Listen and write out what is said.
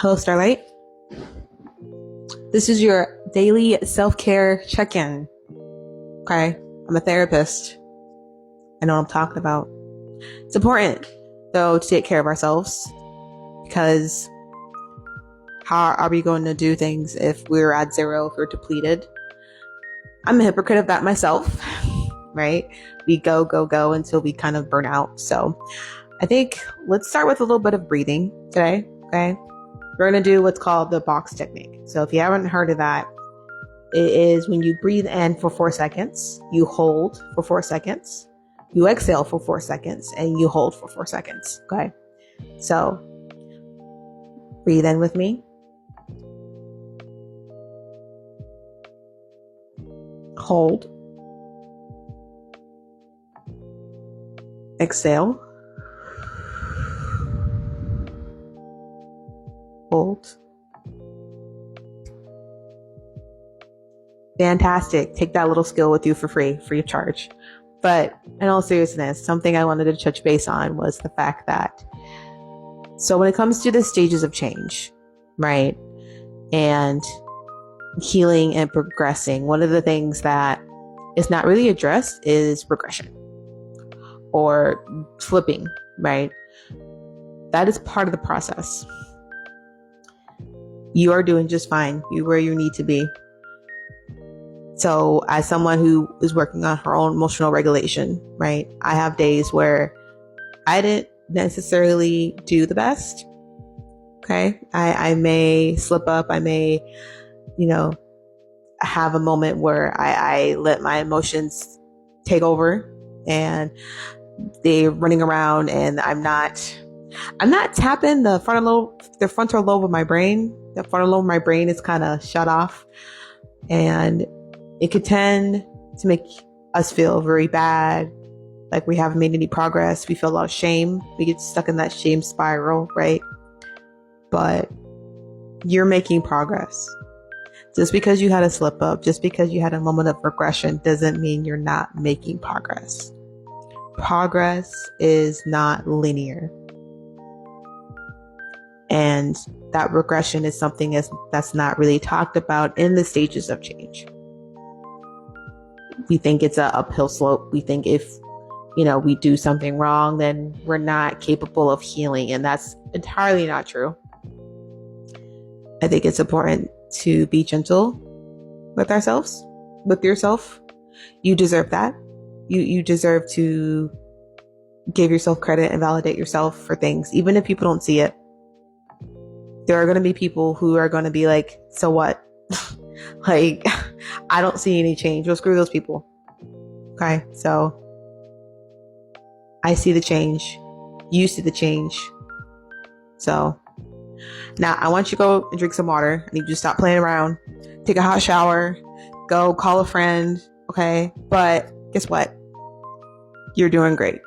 Hello, Starlight. This is your daily self-care check-in. Okay? I'm a therapist. I know what I'm talking about. It's important, though, to take care of ourselves because how are we going to do things if we're at zero, if we're depleted? I'm a hypocrite of that myself, right? We go until we kind of burn out. So I think let's start with a little bit of breathing today, okay? We're going to do what's called the box technique. So if you haven't heard of that, it is when you breathe in for 4 seconds, you hold for 4 seconds, you exhale for 4 seconds, and you hold for 4 seconds. Okay. So breathe in with me. Hold. Exhale. Hold. Fantastic. Take that little skill with you for free of charge. But in all seriousness, something I wanted to touch base on was the fact that, so when it comes to the stages of change, right, and healing and progressing, one of the things that is not really addressed is regression or flipping, right? That is part of the process. You are doing just fine. You're where you need to be. So as someone who is working on her own emotional regulation, right, I have days where I didn't necessarily do the best. Okay. I may slip up. I may, have a moment where I let my emotions take over and they're running around and I'm not tapping the frontal lobe of my brain. The frontal lobe of my brain is kind of shut off, and it could tend to make us feel very bad, like we haven't made any progress. We feel a lot of shame. We get stuck in that shame spiral, right? But you're making progress. Just because you had a slip up, just because you had a moment of regression, doesn't mean you're not making progress. Progress is not linear. And that regression is something that's not really talked about in the stages of change. We think it's an uphill slope. We think if, we do something wrong, then we're not capable of healing. And that's entirely not true. I think it's important to be gentle with ourselves, with yourself. You deserve that. You deserve to give yourself credit and validate yourself for things, even if people don't see it. There are going to be people who are going to be like, so what? Like, I don't see any change. Well, screw those people. Okay. So I see the change. You see the change. So now I want you to go and drink some water. I need you to stop playing around, take a hot shower, go call a friend. Okay. But guess what? You're doing great.